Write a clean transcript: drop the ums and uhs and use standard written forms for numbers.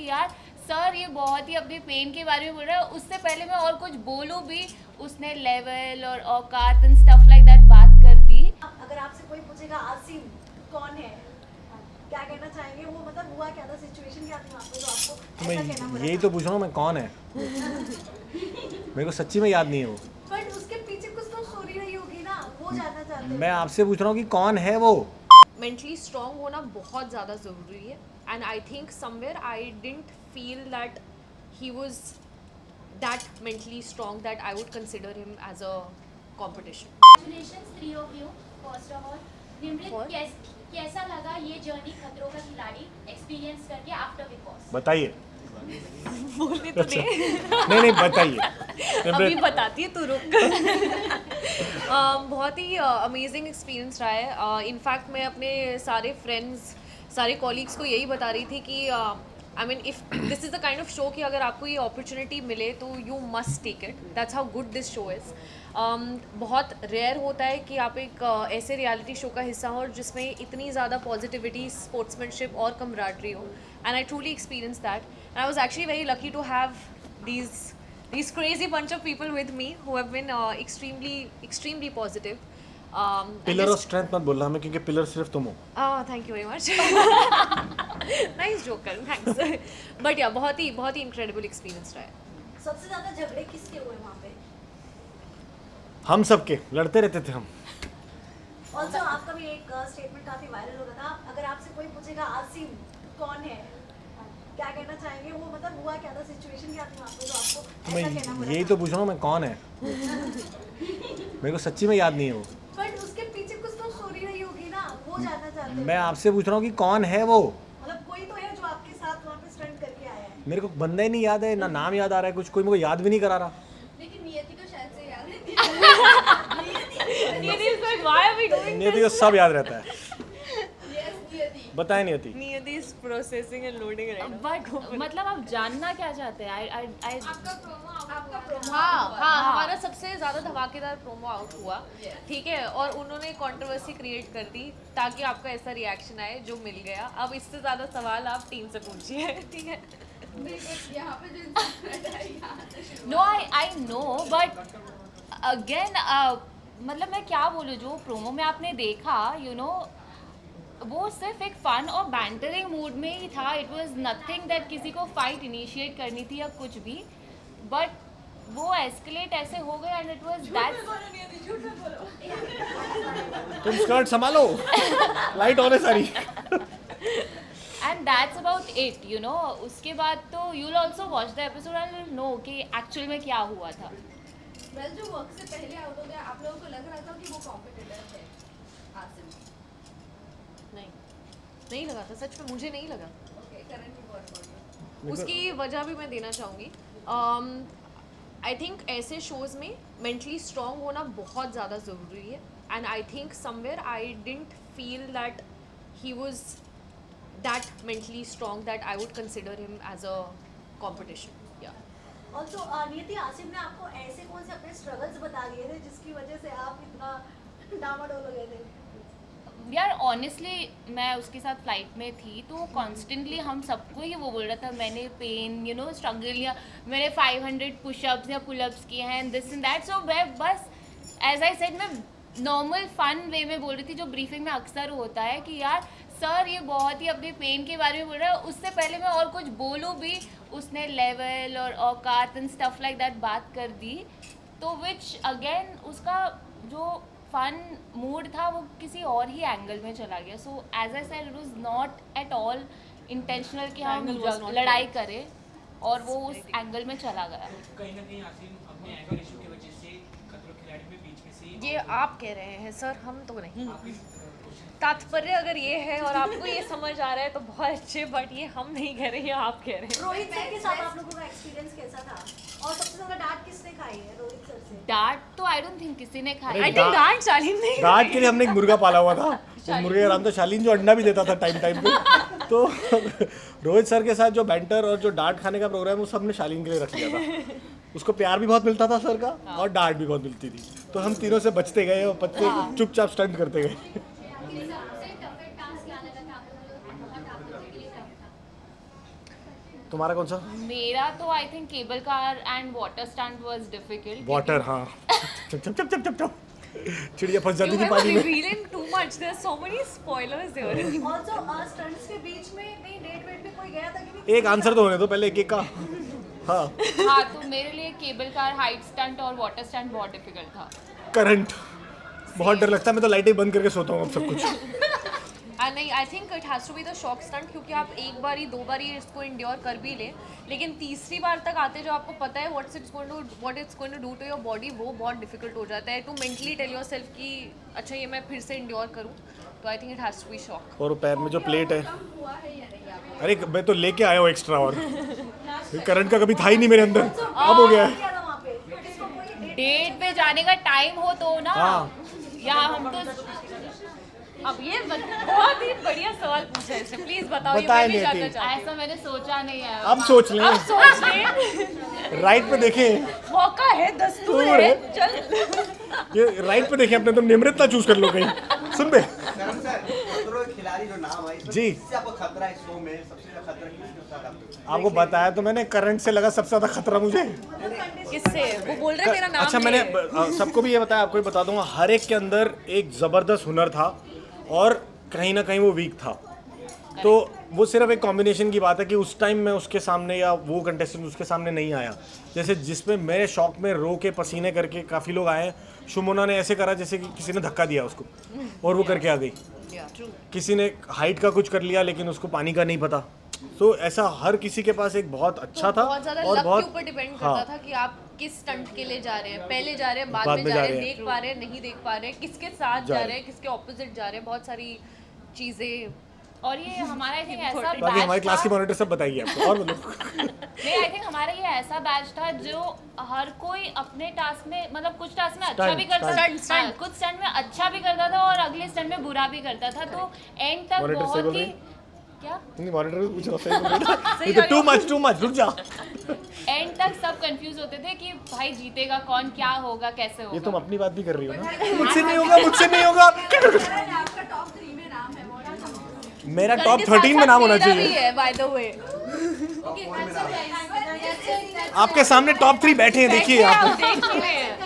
कि यार सर ये बहुत ही अपने पेन के बारे में बोल रहा है, उससे पहले मैं और कुछ बोलूँ भी उसने लेवल और औकात एंड स्टफ लाइक दैट बात कर दी। अगर आपसे कोई पूछेगा आसिम कौन है, क्या कहना चाहेंगे? वो मतलब हुआ क्या था, सिचुएशन क्या थी वहाँ पे जो आपको ऐसा कहना पड़ा? यही तो पूछ रहा हूँ मैं, कौन है? मेरे को सच्ची में याद नहीं है वो। बट उसके पीछे कुछ तो स्टोरी रही होगी ना, वो जानना चाहते हैं। मैं आपसे पूछ रहा हूँ कि कौन है वो? मेंटली स्ट्रॉन्ग होना बहुत ज़्यादा ज़रूरी है and I think somewhere I didn't feel that he was that mentally strong that I would consider him as a competition. Congratulations, three of you. First of all, Nimrit What? कैसा लगा ये journey खतरों का खिलाड़ी एक्सपीरियंस करके after big boss? बताइए। बोलने तो दे। नहीं बताइए। अभी बताती है तू रुक। बहुत ही अमेजिंग एक्सपीरियंस रहा है। इनफैक्ट मैं अपने सारे फ्रेंड्स, सारे कॉलीग्स को यही बता रही थी कि I mean if this is the kind of show कि अगर आपको ये अपॉर्चुनिटी मिले तो you must take it. That's how good this show is. बहुत रेयर होता है कि आप एक ऐसे रियलिटी शो का हिस्सा हो जिसमें इतनी ज़्यादा पॉजिटिविटी, स्पोर्ट्समैनशिप और कमराडरी हो, and I truly experience that and I was actually very lucky to have these crazy bunch of people with me who have been extremely positive. Pillar of strength मत बोलना हमें, क्योंकि pillar सिर्फ तुम हो। Thank you very much. Nice joke, Karan. Thanks. But yeah, बहुत ही incredible experience रहा है। सबसे ज्यादा झगड़े किसके हुए वहाँ पे? हम सबके लड़ते रहते थे हम। ऑल्सो आपका भी एक स्टेटमेंट काफी वायरल हो रहा था, अगर आपसे कोई पूछेगा आसिम कौन है, क्या कहना चाहेंगे? वो मतलब हुआ क्या था, सिचुएशन क्या थी वहाँ पे जो आपको ऐसा कहना पड़ा? यही तो पूछ रहा हूँ मैं, कौन है? मेरे को सच्ची में याद नहीं है वो। बट उसके पीछे कुछ तो स्टोरी रही होगी ना, वो जानना चाहते हैं। मैं आपसे पूछ रहा हूँ कि कौन है वो? मतलब कोई तो है जो आपके साथ वहाँ पे स्टंट करके आया है। मेरे को बंदा ही नहीं याद है, ना नाम याद आ रहा है, कुछ कोई मेरे को याद भी नहीं करा रहा। लेकिन नियति को शायद से याद है। Niyati is like, why are we doing नियति को सब याद रहता है। बताए नियति। Niyati is processing and loading right now. But मतलब आप जानना क्या चाहते हैं? आई हाँ, हमारा सबसे ज़्यादा धमाकेदार प्रोमो आउट हुआ, ठीक है, और उन्होंने कंट्रोवर्सी क्रिएट कर दी ताकि आपका ऐसा रिएक्शन आए जो मिल गया। अब इससे ज़्यादा सवाल आप टीम से पूछिए, ठीक है? No I know, but again मतलब मैं क्या बोलूँ, जो प्रोमो में आपने देखा वो सिर्फ एक फन और बैंटरिंग मूड में ही था। इट वाज नथिंग दैट किसी को फाइट इनिशिएट करनी थी या कुछ भी, बट वो एस्केलेट ऐसे हो गया एंड इट वाज दैट। तुम स्कर्ट संभालो, लाइट ऑन है सारी। एंड दैट्स अबाउट इट, उसके बाद तो you will also watch the episode and will know कि एक्चुअल में क्या हुआ था। वेल, जो वर्क से पहले आउट हो गया, आप लोगों को लग रहा था कि वो कॉम्पिटिटर है आसिम? नहीं लगा था, सच में मुझे नहीं लगा। Okay, current record. उसकी वजह भी मैं देना चाहूँगी। आई थिंक ऐसे शोज़ में मेंटली स्ट्रॉन्ग होना बहुत ज़्यादा ज़रूरी है and I think somewhere I didn't feel that he was that mentally strong that I would consider him as a competition. Also Niyati, Asim ने आपको ऐसे कौन से अपने स्ट्रगल्स बता दिए थे जिसकी वजह से आप इतना डामाडोल हो गए थे? यार ऑनेस्टली मैं उसके साथ फ्लाइट में थी तो कॉन्स्टेंटली हम सबको ही वो बोल रहा था, मैंने पेन स्ट्रगल या मैंने 500 पुशअप्स या पुलअप्स किए हैं दिस एंड दैट। सो मैं बस एज आई सेड मैं नॉर्मल फन वे में बोल रही थी, जो ब्रीफिंग में अक्सर होता है कि यार सर ये बहुत ही अपने पेन के बारे में बोल रहा है, उससे पहले मैं और कुछ बोलूँ भी उसने लेवल और औकात एंड स्टफ लाइक दैट बात कर दी। तो विच अगेन उसका जो फन मूड था वो किसी और ही एंगल में चला गया। So as I said it was not at all intentional कि हम लड़ाई करें और वो उस एंगल में चला गया। कहीं ना कहीं आसिम अपने एंगर इशू की वजह से खतरों के खिलाड़ी में बीच में से ये आप कह रहे हैं सर, हम तो नहीं। तात्पर्य अगर ये है और आपको ये समझ आ रहा है तो बहुत अच्छे, बट ये हम नहीं कह रहे, ये आप कह रहे हैं। रोहित सर के साथ आप लोगों का एक्सपीरियंस कैसा था और सबसे ज्यादा डांट किसने खाई है रोहित सर से? डांट तो आई डोंट थिंक किसी ने खाई। आई थिंक डांट शालीन ने। डांट के लिए हमने एक मुर्गा पाला हुआ था, उस मुर्गे का नाम था शालीन, जो अंडा भी देता था टाइम टाइम पे। तो रोहित सर के साथ जो बैंटर और जो डांट खाने का प्रोग्राम वो सबने शालीन के लिए रख लिया था। उसको प्यार भी बहुत मिलता था सर का और डांट भी बहुत मिलती थी, तो हम तीनों से बचते गए और बच्चे चुपचाप स्टंट करते गए। तुम्हारा कौन सा? मेरा तो I think cable car and water stunt was difficult. Water, हाँ। चप चप चप चप चप चिड़िया फंस You जाती थी have पानी में। revealing too much. There's so many spoilers there. Also stunts के बीच में कहीं डेट वेट पे कोई गया था कि नहीं? एक आंसर तो होने दो पहले एक एक का। हाँ, हाँ, तो मेरे लिए केबल कार, हाइट स्टंट और वाटर स्टंट बहुत डिफिकल्ट था। करंट बहुत डर लगता है, मैं तो लाइटें बंद करके सोता हूँ अब सब कुछ। नहीं, I think it has to be the shock stunt, क्योंकि आप एक बारी 2 बारी इसको इंड्योर कर भी लें, लेकिन तीसरी बार तक आते जो आपको पता है what it's going to do to your body, वो बहुत डिफिकल्ट हो जाता है टू मेंटली टेल योरसेल्फ कि अच्छा ये मैं फिर से इंड्योर करूँ। तो I think it has to be shock. और वो पैर में जो प्लेट है, हुआ है या नहीं आपको? अरे मैं तो लेके आया हूँ एक्स्ट्रा, और करंट का कभी था ही नहीं मेरे अंदर, अब हो गया है। क्या था वहाँ पे? किसको कोई डेट डेट पे जाने का टाइम हो तो ना, हाँ। या हम तो अब ये बहुत ही बढ़िया सवाल पूछा है इसने, प्लीज बताओ, ये बताएं मैं भी जानना नहीं, चाहती ऐसा मैंने सोचा नहीं है। अब सोच लें, हूँ। सोच ले, राइट पे देखें, मौका है, दस्तूर दूर है, है। चल। ये राइट पे देखें अपने, तो निम्रता चूज कर लो कहीं। सुन बे करण सर, खतरों के खिलाड़ी जो नाम है, इसमें जी। किससे आपको खतरा है इस शो में? सबसे ज्यादा खतरा किसके साथ आपको? आपको बताया तो मैंने, करंट से लगा सबसे ज्यादा खतरा मुझे। किससे? वो बोल रहे मेरा नाम अच्छा, ले। मैंने सबको भी ये बताया, आपको भी बता दूंगा, हर एक के अंदर एक ज़बरदस्त हुनर था और कहीं ना कहीं वो वीक था। तो वो सिर्फ एक कॉम्बिनेशन की बात है कि उस टाइम मैं उसके सामने या वो कंटेस्टेंट उसके सामने नहीं आया। जैसे जिसमें मेरे शौक में रो के पसीने करके काफ़ी लोग आए हैं, शुमोना ने ऐसे करा जैसे कि किसी ने धक्का दिया उसको और वो करके आ गई। किसी ने हाइट का कुछ कर लिया लेकिन उसको पानी का नहीं पता। तो ऐसा हर किसी के पास एक बहुत अच्छा था बहुत ज्यादा और लक बहुत के ऊपर डिपेंड करता हाँ, था कि आप किस स्टंट के लिए जा रहे हैं, पहले जा रहे हैं, बाद बाद में में जा जा रहे हैं, रहे हैं। देख पा रहे हैं, नहीं देख पा रहे हैं, किसके साथ जा जा रहे रहे हैं, किसके ऑपोजिट जा रहे हैं, बहुत सारी चीजें। और ये हमारा आई थिंक ऐसा बाकी हमारी बैच क्लास की था, मॉनिटर सब बताइए आपको। और बोलो। नहीं आई थिंक हमारा ये ऐसा बैच था जो हर कोई अपने टास्क में, मतलब कुछ टास्क में अच्छा Stunt, भी करता था, stunt, हाँ, कुछ स्टंट में अच्छा भी करता था और अगले स्टंट में बुरा भी करता था। तो एंड तक Monitor सही बोल बहुत ही रही? क्या नहीं, मॉनिटर भी पूछ रहा सही बोल रहा है। ये तो टू मच रुक जा। एंड तक सब कंफ्यूज होते थे कि भाई जीतेगा कौन, क्या होगा, कैसे ये होगा। तुम अपनी बात भी कर रही हो ना। मुझसे नहीं होगा, मुझसे नहीं होगा। करण, आपका टॉप 3 में नाम है, what is it? मेरा टॉप 13 में नाम होना मेरा भी चाहिए। है by the way. Okay, answer guys. आपके सामने टॉप 3 बैठे हैं, देखिए आप। देख रहे हैं।